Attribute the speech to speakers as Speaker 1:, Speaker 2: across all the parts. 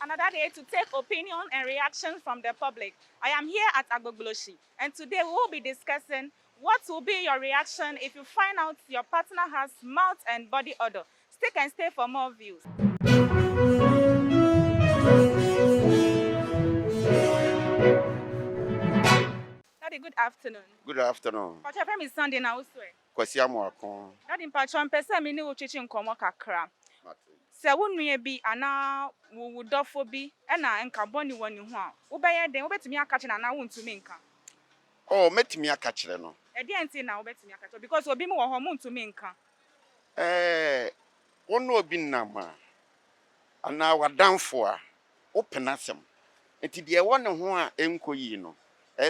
Speaker 1: Another day to take opinion and reaction from the public. I am here at Agbogloshi, and today we will be discussing what will be your reaction if you find out your partner has mouth and body odor. Stick and stay for more views. Daddy, good afternoon.
Speaker 2: Good afternoon.
Speaker 1: Pacha friend is Sunday now.
Speaker 2: Kwasi Amuakon.
Speaker 1: Daddy, Pacha, mpesa mi ni uchichi nkomo kakra. Se wo nua bi ana wo dofo bi e na nka boni wani ho a wo beye den wo betumi aka che na na wo ntumi nka.
Speaker 2: Oh, metimi aka kire no.
Speaker 1: E dey enti na wo betumi aka che because obi mu wo ho mu ntumi nka.
Speaker 2: Wono obi nama ana wadanfo a openasem. Enti de wo ne ho a enkoyi no.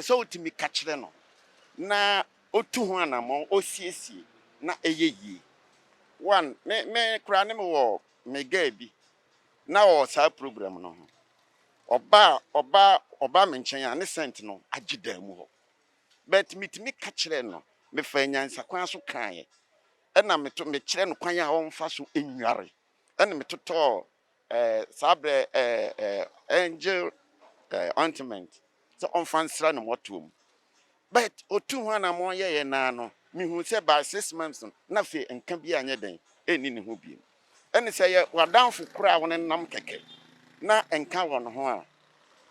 Speaker 2: So utimi ka kire no. Na otu ho anamo osiesie na eyeyi. One me kura ne me wo me bi na o sa program no ho oba me nchen ya ne sent no agida mu ho but mitimi ka kire no me fa nyansa kwan so kan ye na me kire no kwan ya wo mfa so enware na me toto sabre angel ointment so on fansra no motom but otu ho na mo ye na no me hu se by 6 months na fe nka bi anye den eni ne ho bi ene se ye wadanfo kura won nam keke na enka won ho a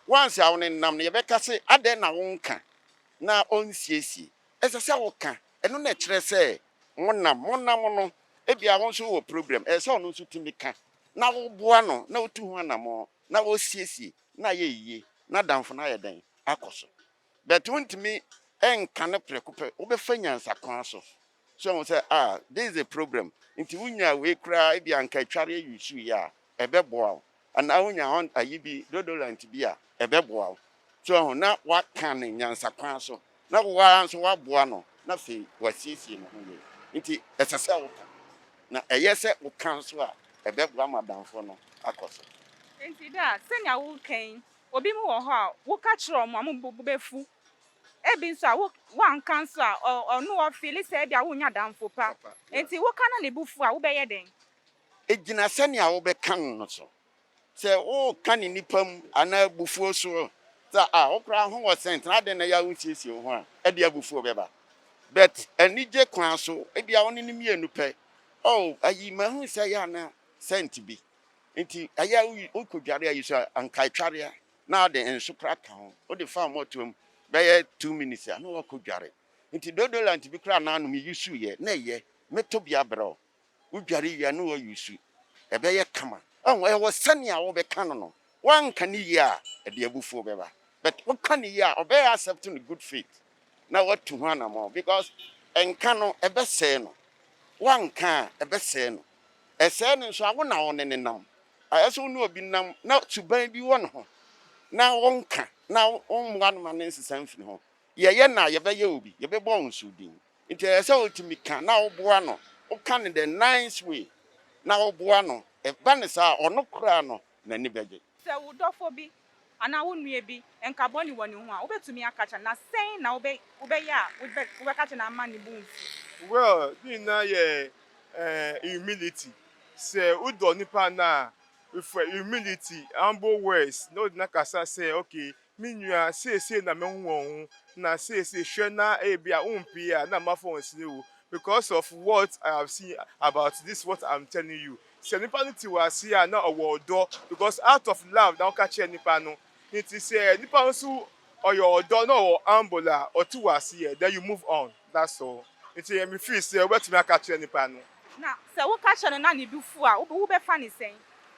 Speaker 2: once a won nam ne ye beka se ade na wonka na onsiesie ese se woka eno na kire se wonam no ebia won so wo problem ese ono so timika na wo boa no na otu ho anamo na wo siesie na ye yiye na danfo na ye den akoso but wontimi enka ne prekupe wo be fanyansa kwan so say this is a problem nti wunya we kra e bia nka tware yusu ya ebeboa ana wunya on ayibi dodolant bia ebeboa so na waka ne nyansa kwan so na wa so waboa no na fe wasiesie no ho nti esese woka na eyese woka so a ebeboa madamfo no akoso
Speaker 1: Nti da senya wo kan obi mu wo ho a wo ka kire omo ambu befu ebi nso a wan kanso a onu o feel say bia wo nya danfo pa enti wo kana ne bufu a wo beye den
Speaker 2: ejina sane a wo be kan no so se wo kan nipam ana bufuo so za okra ho wo sent na de na ya unsiesie ho a e de abufuo beba but anije kwan so e bia woni ni mienu pe ayi ma hu se ya na sent bi nti aya ukodware ayi so ankai tware na de enso kraka ho o de fa motom be 2 minutes na wo kodware nti dodolant bi kra na no mi yusu ye na ye meto bia bro udware ya no wo yusu ebe ye kama e wo sane a wo be kan no wanka ni ya e de abufuo beba but wo kan ya obe accepting good faith na what to ho na mo because enka no ebe se no wanka ebe se no ese no so awo na wo ne nam ayeso no obi nam na tuban bi wo no ho na wonka na wonwa no ma nsesa mfini ho ye na ye be ye obi ye be bo nsudin nti ese otimi kan na wo boa no wo kan the nice way na wo boa no e ba ne sa ono kura no na ni beje
Speaker 1: se wo dofo bi ana wo nua bi enka boni wani ho a wo betumi aka cha na sen na wo be ya wo be ka cha na ma ni bu
Speaker 3: well na ye humility se udo nipa na with humility humble words no na kasa say okay me nua say na me hu na say hwe na e bia umpi a na mafo nsine because of what I have seen about this what I'm telling you se nipa no ti was here na owodo because out of love na ka che nipa no it is say nipa nso oyodo na o ambola or ti was here then you move on that's all it me feel say wetin aka che nipa no
Speaker 1: na se wo ka che no na ne bufu a wo be fa ne sen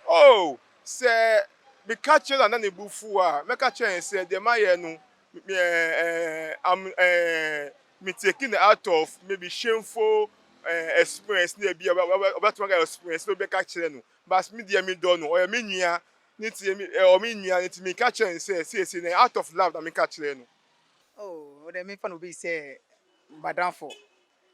Speaker 3: oh say me catch you na bufu a me catch you say the man no me taking it out of maybe shameful experience na be about to experience no be catch you no but me dey me don no or me nua niti me or me nua niti me catch you say na out of love that me catch you no
Speaker 4: oh the me fan obi say badamfo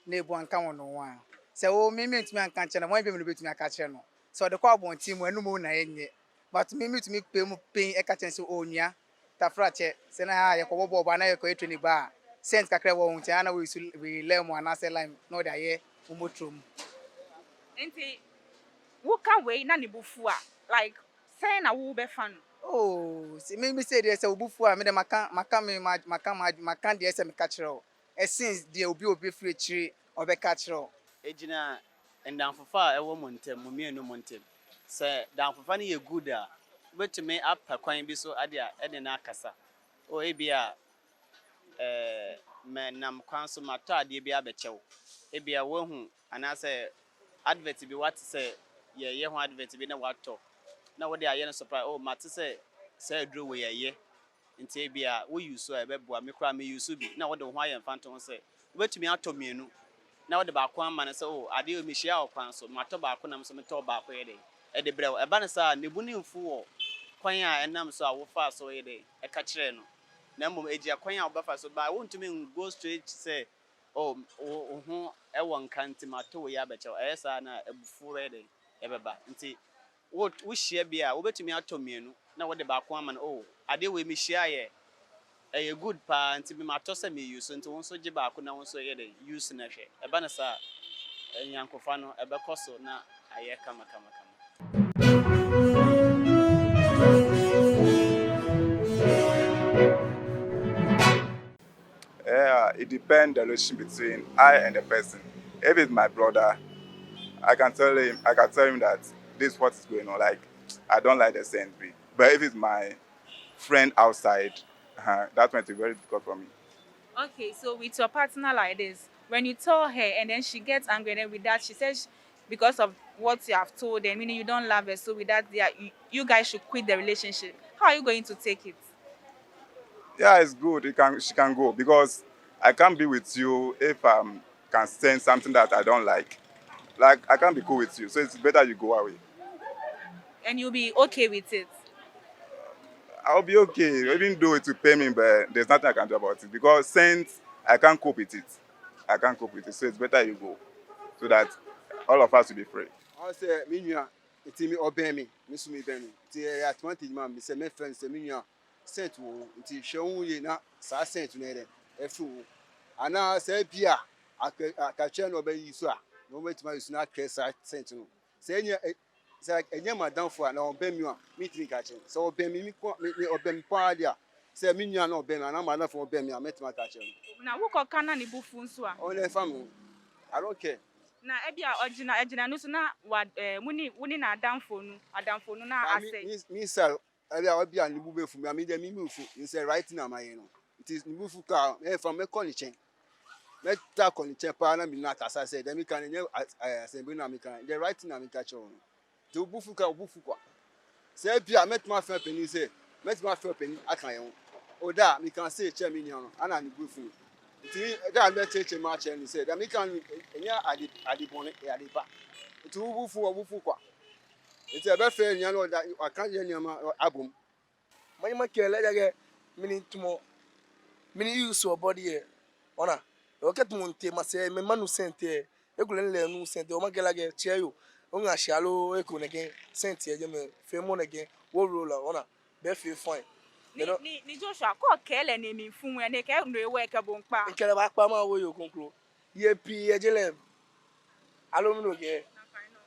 Speaker 4: na ebu anka won no wan say o me ntumi anka che na mo be me betumi aka che no so the call bon team enu mo na enye but me ntumi pe mu pen e ka che say onua tafra che say na ye ko bobo ba na ye ko etweni ba sense kakra wo hun tia na we lem ana say lime no da ye umotrom
Speaker 1: enti wo ka we na ne bufu a like Say na wo be fan.
Speaker 4: Oh, see me say there say obufu a me de maka there say me catch o. Since there obi free chiri obe catch o.
Speaker 5: Ejina ndamfofa a ɛwɔ mo ntem mo mienu mo ntem sɛ damfofa no yɛ good a wobɛtumi apa kwan bi so ade a ɛde na akasa o ebi a me nam kwan so matɔ adeɛ bi abɛkyɛw ebi a wohu anaasɛ advert bi wate sɛ yɛyɛ ho advert bi na watɔ na wode ayɛ no surprise o mate sɛ aduro wɔ yɛyɛ nti ebi a wo use a ɛbɛboa me kora me use bi na wode ho ayɛ mfanto ho sɛ wobɛtumi atɔ mienu na wode baako ama no sɛ o adeɛ me hyia ɔkwan so matɔ baako nam so metɔ baako yɛ de ɛde brɛ wo ɛba ne saa nebu ne mfu wɔ kwan a ɛnam so a wofa so yɛ de ɛka kyerɛ no na mmom egya kwan a wobɛfa so ba wontumi go straight sɛ o wo ho ɛwɔ nka nti matɔ wo yɛ abɛkyɛw ɛyɛ saa na abufu yɛ de ɛbɛba nti wo hyia bi a wobɛtumi atɔ mienu na wode baako ama no o adeɛ we me hyia yɛ ɛyɛ good pa nti me matɔ sɛ me use nti wo nso gye baako na wo nso yɛ de use na hwɛ ɛba ne saa nyankofa no ɛbɛkɔ so na ayɛ kama kama kama.
Speaker 6: Yeah, it depends the relationship between I and the person. If it's my brother, I can tell him that this is what is going on. Like, I don't like the scent. But if it's my friend outside, that's going to be very difficult for me.
Speaker 1: Okay, so with your partner like this, when you tell her and then she gets angry, and then with that she says because of what you have told her, meaning you don't love her, so with that you guys should quit the relationship. How are you going to take it?
Speaker 6: Yeah, it's good. She can go because I can't be with you if I can sense something that I don't like. Like, I can't be cool with you, so it's better you go away.
Speaker 1: And you'll be okay with it.
Speaker 6: I'll be okay, even though it will pay me, but there's nothing I can do about it because since I can't cope with it, so it's better you go so that all of us will be free.
Speaker 7: I say, Minya, it's me obey me, Miss Me Benny. The advantage, man, Miss My friends, Minya, sent to until show you not sa sent to Nede, a fool. And now say, Pia, I can obey you, sir. No way to my snack case I sent to. Say, it's like a young madam for an obey me, meeting catching. So obey me, obey me, Padia. Say, Minya, no, Ben, and I'm enough for obey me, I met my catching.
Speaker 1: Now who can can bu funso?
Speaker 7: Only family. I don't care.
Speaker 1: Na ebi a ojina no so na muni na adamfo nu na ase.
Speaker 7: Me sir, earlier I be an ibu fu me dem me fu in say right na my no. It is ibu fu ka e from me call chen. Me ta call chen pa na me na kasa say dem kan nye assembly na me kan. The right na me catch on. The ibu fu kwa. Say bia met ma fe pani say, met ma fe pani akan ye. O da me kan say che me nyan no ana ibu fu. Nti da me che ma che ni say, da me kan enya adi bone e adi ba. Nti ibu fu kwa. It's a bad friend, you know, that I can't hear your album.
Speaker 8: My care, let get minute tomorrow. Mini use your body here. Ona, look at Monte, must say, my man who sent here. You couldn't learn who sent the Omagala chair you. Onga shallow, echo again, sent here, Fairmon again, war roller, ona, Beffy fine.
Speaker 1: Ni Joshua ko kele ni mi fun we ne ke ndo ewe ke bon pa.
Speaker 8: In Calabama, where you conclude. Ye P. Agelem. Alumno, yeah.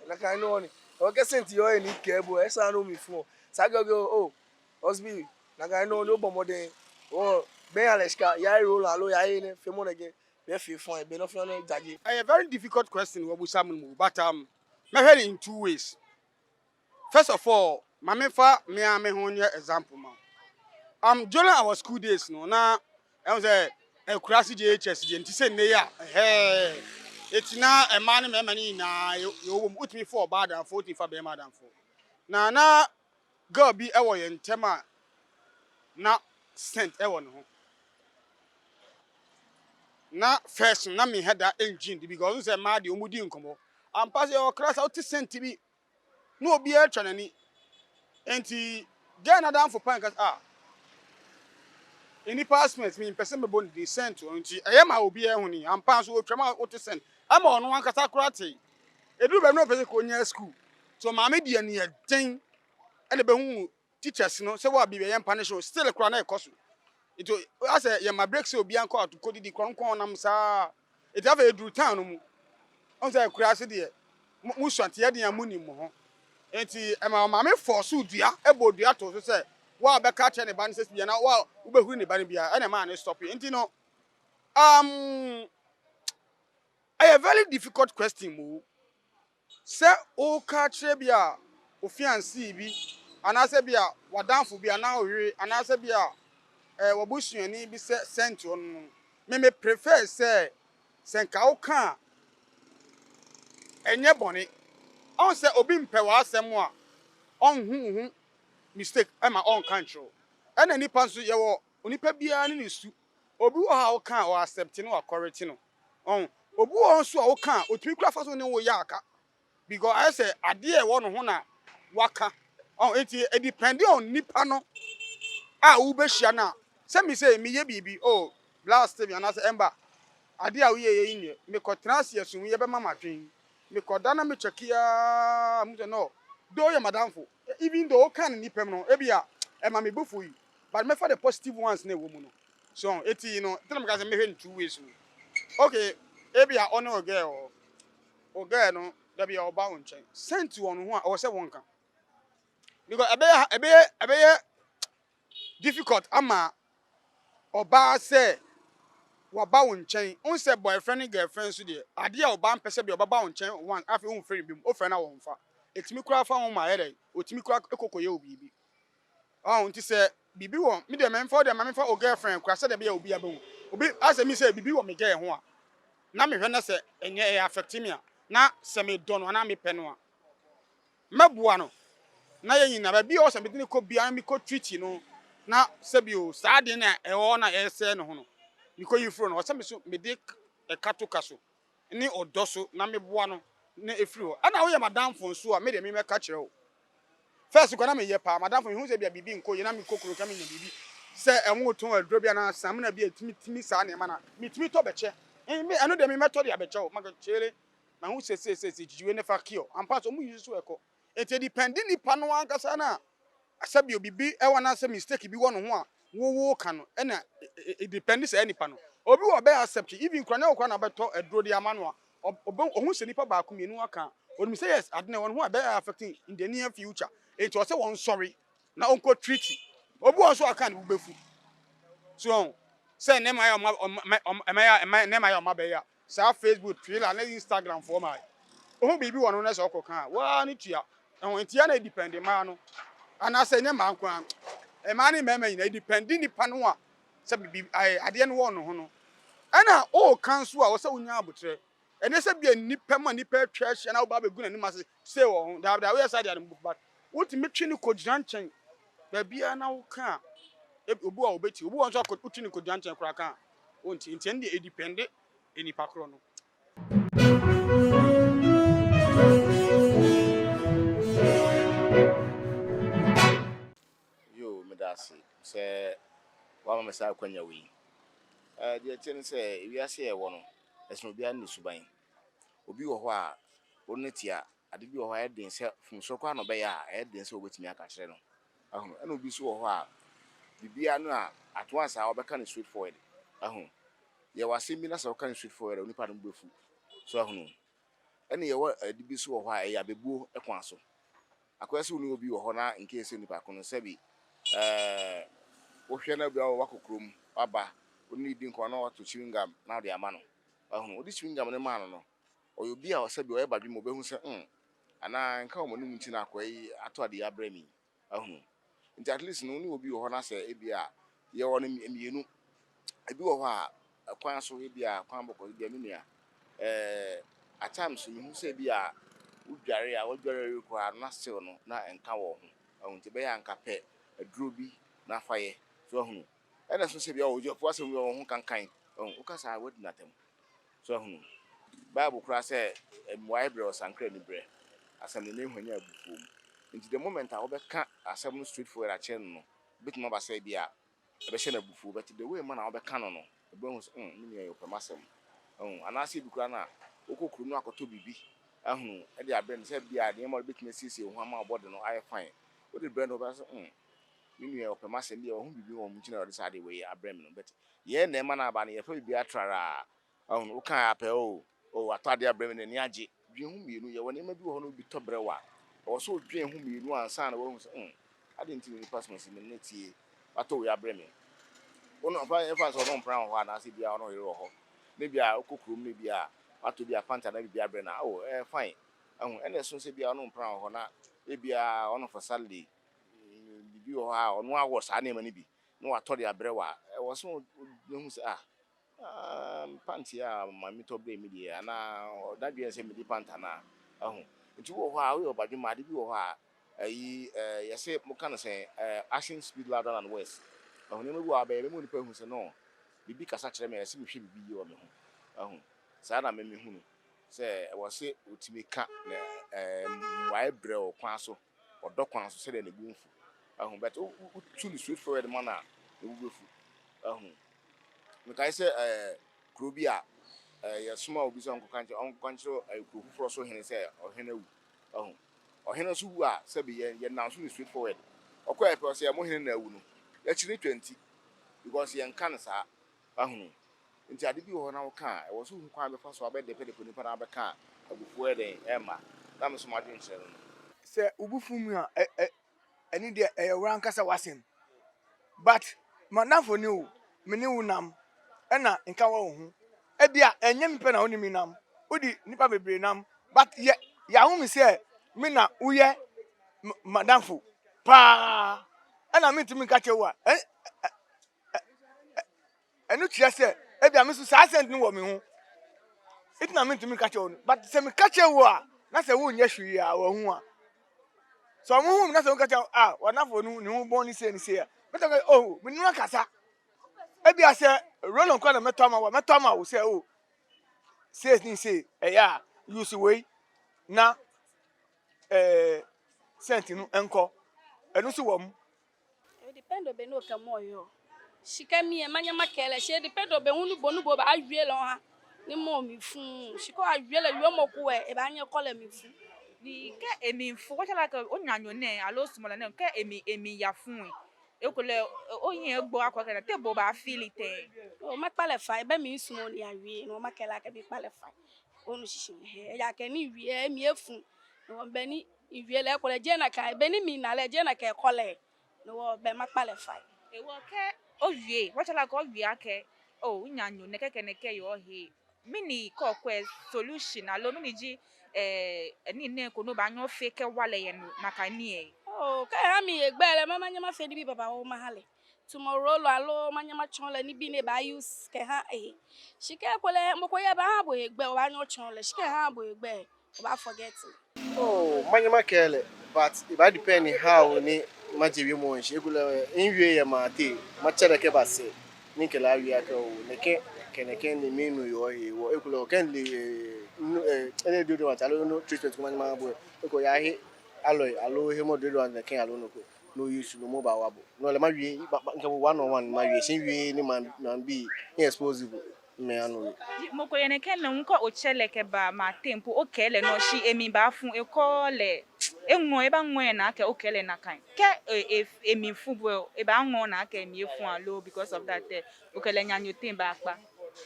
Speaker 8: Like I know. Okay, sent you any cable, as I know me for. Saga go, oh, Osby, like I know no more than, oh, Bealeska, Yai roll, allo, Yain, Femon again, Beffy fine, Benofano, Dagi.
Speaker 9: A very difficult question, Wabusamu, but my head in two ways. First of all, my mefa me ame honya example ma. During our school days no na I was a class JHS nti say ne ya it's na a man me mani na you put me for bad and 40 for be madam for. Na girl bi e wo ye ntema na sent e wo no ho. Na first na me had that engine because say ma de omudi nkomo. Am pass your class out sent bi no obi e twa nani. Enti get na down for pankas any passmates me person me bon the sent enti e ma obi e huni am pass so twama o te sent ama ono ankasa kurate edu be no person ko nya school so ma me die ne den e de be hu teachers no say wa bi be yem punish still kura na e koso ito as ye ma break say obi anko atoko didi kronkron nam sa it have a dru town no mu on say kura se de mu swante ye de amuni mu ho enti ema maame force dua ebo dua to so say wa be ka che ne ba ne sesi bia na wa wo be huru ne ba ne bia ene ma ne stop enti no a very difficult question mo say o ka che bia o fiancé bi anase bia wadanfo bia na ohwe anase bia wabusuani bi se sent on me prefer say senka wo ka enye bone on say obi mpe wa asem a on hu mistake ama on control ena nipa nso ye wo onipa bia ne su obi wo ha wo ka o accept no wa correct no on obi wo nso a wo ka otumi kura fa so ne wo ya aka because I say ade e wo no ho na waka on enti e depend on nipa no a wo be hia na say me ye bibi oh blast me na say emba ade a wo ye ye ni me ko transia so ye be mama twen me ko dana me chekia mu say no do ye madamfo even though can nipa no e bia e ma me bufu yi but me for the positive ones na e wo mu no so eti no tell me say me hwe in two ways okay e bia ono girl o girl no da bia oba won chen sent won ho a o se won kan because ebe difficult ama oba say waba wo nchen on say boyfriend and girlfriend so de ade a oba mpese bi obaba wo nchen one afi wo free bi o frɛ na wo mfa etimi kura fa wo ma yɛdɛ otimi kura ekokoye obi bi nti sɛ bibi wɔ me de memfa o de ma memfa o girlfriend kura sɛ de be obi abawu obi asɛ mi sɛ bibi wɔ me girl ho a na me hwɛ na sɛ enye e affect me a na sɛ me dɔ no na me pɛ no a mɛboa no na yɛ nyina ba bi o sɛ me de ne kɔ bia me kɔ treat no na sɛ bi o saa de na ɛwɔ na ɛsɛ no ho no niko yifro no osem so mede ekato kaso ni odo so na meboa no na efiri ho ana wo ye madamfo nso a me de me meka kire ho first ko na me ye pa madamfo hu se bia bibi nko ye na me kokoro ka me nya bibi se enwo to aduro bia na sam na bia timi saa ne ma na me timi to beche me eno de me meto de abeche ho maka chere na hu se jijiwe ne fa kio ampa so mu yusu eko ete depending ni pa no ankasa na asabi obibi e wana se mistake bi wo no ho a wo ka no e na it depends say nipa no obi wo be accept even kra na wo na beto aduro di ama no a ohun se nipa ba ko mienu aka onim say yes adne won ho a be affecting in the near future it was say one sorry na onko treaty obi wo so aka ne bubefu so say ne ma ya ne ma ya ma be ya sa Facebook Twitter na Instagram for my ohun bibi wo no na so okoka wa ni tua ehun tia na depend ma no ana say ne ma nkwa e ma ni mema nyina depend nipa no a say bibi ade no wo no ho no ana o kan so a wo say wonya abotre ene say bia nipa ma nipa trash na wo ba begu na ni ma say wo ho da we say there but wotimi twi ni kogyina nchen ba bia na wo ka obu a obeti obu won so akotwi ni kogyina nchen kura ka wonti nti ende e depend nipa kro no
Speaker 10: Yo, medasi. Say, wa me sa kwanya wi. The tin say, we are say e wono. Esi no bia ni suban. Obi wo ho a, onetia, ade bi wo ho a den say fun so kwa no be ya, e den say obetimi aka kire no. Ahun, ena obi so wo ho a, bibia no a at once a obeka ni straight forward. Ahun. Ye wase mi na so kan straight forward, onipa no befu. So ahun. Ena ye wa ade bi so wo ho a, e ya bebuo e kwan so. Akwese unu obi wo ho na in case nipa kono sebi wohwe na bia wakokrom aba oni di nko na wato chewingam na de ama no ahun odi chewingam ne ma no oyo bia osabi oye badwe mo behu se ana nka o monum nti na akwai ato ade abrami ahun nti at least no ni obi wo na se ebia ye wo no mienu ebi wo ho a kwan so ebia kwan boko bia menua at times you hu se bia udware a wodware ko na still no na enka wo ho ahun ti be ya nka pe aduro bi na faye so ahun ena so se bia wo jo fo asem wo ho kankan o ka sa wodi natem so ahun bible kura say mwai bre o sankra ni bre asem ne hwanya abufuom nti the moment a wo be ka asem no straight forward a chen no bitima ba say bia e be hye na abufuo but the way man a wo be ka no no e be hu me ne yo pemasem anase bi kura na okokuru no akoto bibi ahun e de abre ne say bia de mo bitima siesie ho ama obode no aye fine wo de bre no ba so minu ya opemase ndi ho bibi wo mchina ode sade we abrem no but ye na ema na aba na ye fa bibi atrara o kan ape o atade abrem ne ni age bi hu mienu ye wona ema bi wo no bi to brewa also dream whom you know and son was I didn't think pass me in the tea. I told you I bring me. One of my friends on brown one as if you are no hero. Maybe I cook room, maybe I to be a panther, maybe a brenner. Oh, fine. And as soon as you are no brown or not, maybe I on for Saturday. You are on one was her name and be. No, I told you a brewer. I was so panty my mito be media and that be a semi pantana. Oh, into a while, but you might be a you say, Mokana say, action speed louder than west. Oh, never go baby, only person say no. Bibi Cassacher may seem to be you on the home. Sada made me who say, I was say, to me cat, white brew, quasso, or dog quasso said in the boom. But truly sweet for the manner, the woof. Because I say, Krubia, a small business uncle country, a group for so he say, or Henry, or Henry who are, Sabi, and now soon straightforward. Or quite per se, I'm more than a woman. Actually 20, because he and Canasa, into a debut on our car. I was who quite before so I bet they pay the Punipana car before they Emma. That was my dream.
Speaker 8: Sɛ ubufu mu a ɛni deɛ ɛyɛ wura nkasa wasɛm but manafo ni o mene wo nam ɛna nka wɔ wo ho ebi a ɛnyɛ mi pɛ na wɔne mi nam wodi nipa bebree nam but yɛ yɛaho mi sɛ mi na woyɛ madamfo paa ɛna mi ntumi nka kyerɛ wo a ɛno kyerɛ sɛ ebi a mi nso saa sɛnt no wɔ mi ho eti na mi ntumi nka kyerɛ wo no but sɛ mi ka kyerɛ wo a na sɛ wo nyɛ hwee a wɔ ho a so I'm home na so nka ah wanafo no ne ho bɔn ni say a beto ka oh me nua kasa e bia say roll on kwa na meto ama wo say oh say ni say ya use way na sent no enko enu so wo mu
Speaker 11: It depend on beno ka mo yo. Shika mi e manya makele she depend on be hunu bonu bo ba awie lo ha. Ni mo mi fun. Shiko awie le yo mo ko e ba anya kola mi fun.
Speaker 1: Ni ke emi fu what like onyanyo ne alo small ne ke emi ya fun ekole oyin egbo akwa te bo ba feel it
Speaker 11: O makpale fa e be mi sumo ni awie no makela ka bi kpale fa. Onu shishi he ya ke ni wie mi efun. No be ni iwie le kola je na ka be ni mi na le je na ka kola. No be makpale fa.
Speaker 1: ewo ke owie what like owie ake oh onyanyo ne ke yo he mini ko quest solution alo mini ji ni ne ko no ba nyo fake wale ye no na ka ni e
Speaker 11: Oh, ka ha mi egbele mama nyama fe di bi baba wo mahale. Tomorrow lo alo manya ma chon le ni bi ne ba use ke ha Shike kwele mo ko ye ba ha bo egbe o ba nyo chon le shike ha bo egbe o ba forget.
Speaker 12: Oh, manyama kele, but it might depend on how ni majibi mo nshi egula inwie ya mate machere ke base ni ke la wi aka o ne ke ni menu yo he wo egula ken le ene do do atalo no treatment ko manyama bo ko ya he alo he mo do do an ken alo no ko no use no mobile wabo no le ma wi nke one on one ma wi shin wi ni man bi explosive me anu
Speaker 1: moko yene ken na nko ochele ke ba ma tempo okele no shi emi ba fun e ko le enwo e ba nwo e na ke okele na kan ke emi fu bo e ba nwo na ke emi fun alo because of that okele nyanyo tem ba pa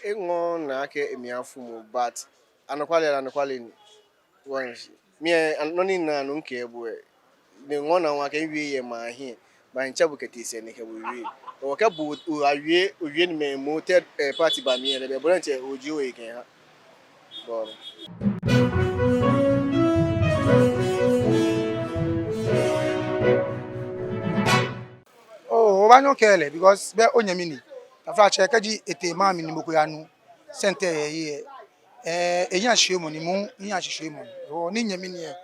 Speaker 12: engo na ake emiafu mu but anakwale wanshi me anoni na no nke ebu ne ngo na wa ka wie ye ma hi ba ncha bu ketise ne ke bu wie o ka bu awie ni me mo third party ba mi ele be bo nche oji o eken ha bo
Speaker 9: Oh, obanyo kele because be onyamini. Afa che kaji ete ma mi ni mokoya nu sente ye eyan hwe mo ni mu yan hwe mo. O ni nyamini e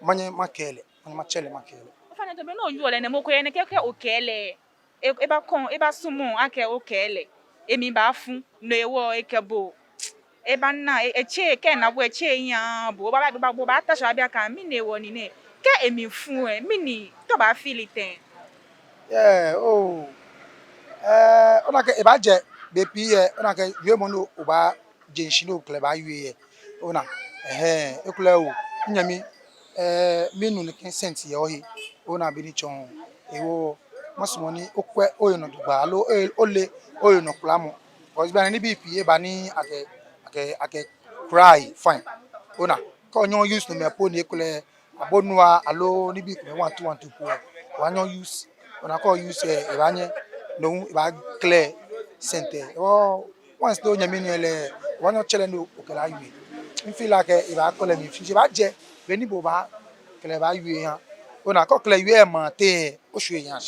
Speaker 9: manye makele, manye machele makele.
Speaker 1: ofana to be no yu ole ne moko yene ke okele e ba kon e ba sumo ake okele emi ba fun no ewo ekebo eba na eche ke na bo eche yan bo ba ta sha bia kan mi ne wo ni ne ke emi fun mi ni to ba feel it
Speaker 9: Yeah, oh. Ona ke eba je be pi ona ke yue mo no oba jenshi no kle ba yue ona ekule o nyami menu ne ken sent ye ohi ona bi ni chon ewo masumo ni okwe oyo no dugba lo ole oyo no plamo because be ni bi pi ba ni ake cry fine ona ko nyon use no me po ni ekule
Speaker 4: abonua alo ni bi me want to po wanyo use when I call use ibanye no iba clear center oh once do nyame ni ele wanyo chele no okela yue feel like iba call me fi ba je be ni bo ba kele ba yue han ona ko kele yue ma te o hwe yan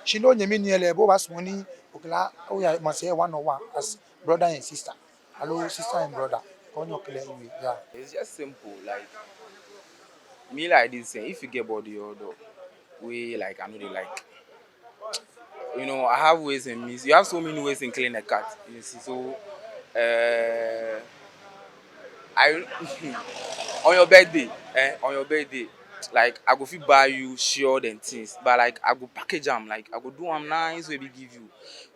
Speaker 4: she no nyame ni ele bo ba so ni okela o ya ma say one on one as brother and sister hello sister and brother ko nyo kele yue yeah.
Speaker 13: It's just simple. Like me like this, if you get body or dog, we like I know they like. You know, I have ways and means. You have so many ways in cleaning a cat. You see, so I on your birthday, on your birthday, like I go fit buy you shield and things, but like I go package them, like I go do them nice, maybe give you.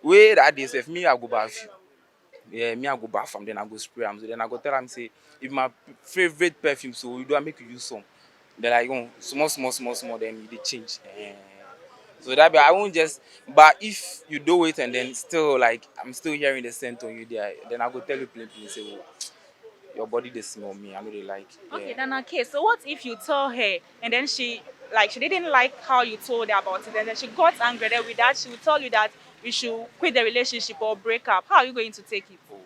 Speaker 13: Way that day, if me I go buy you. Yeah, me I go bath from then I go spray them. So then I go tell them say if my favorite perfume, so you do I make you use some. They're like, oh, small, then they change. So that be I won't just. But if you do it and then still like I'm still hearing the scent on you there, then I go tell you plain say, oh, your body they smell me. I know they like.
Speaker 1: Okay,
Speaker 13: Yeah.
Speaker 1: then okay. So what if you tell her and then she didn't like how you told her about it and then she got angry then with that she will tell you that you should quit the relationship or break up. How are you going to take it?
Speaker 13: Oh,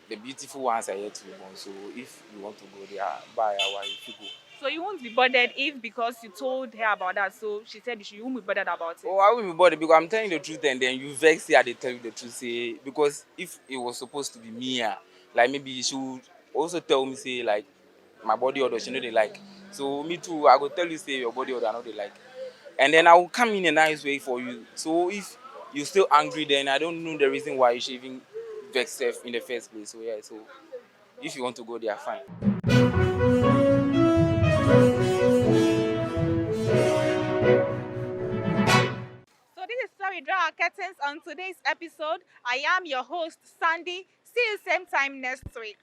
Speaker 13: the beautiful ones are yet to be born. So if you want to go there, buy our if you go.
Speaker 1: So you won't be bothered if because you told her about that, so she said you won't be bothered about it.
Speaker 13: Oh, I will be bothered because I'm telling you the truth and then you vex here, they tell you the truth. Say because if it was supposed to be me, like maybe you should also tell me say like my body odor, she know they like. So me too, I go tell you say your body odor, I know they like. And then I will come in a nice way for you. So if you're still angry, then I don't know the reason why you should even vex yourself in the first place. So yeah, so if you want to go there, fine.
Speaker 1: So this is where we draw our curtains on today's episode. I am your host, Sandy. See you same time next week.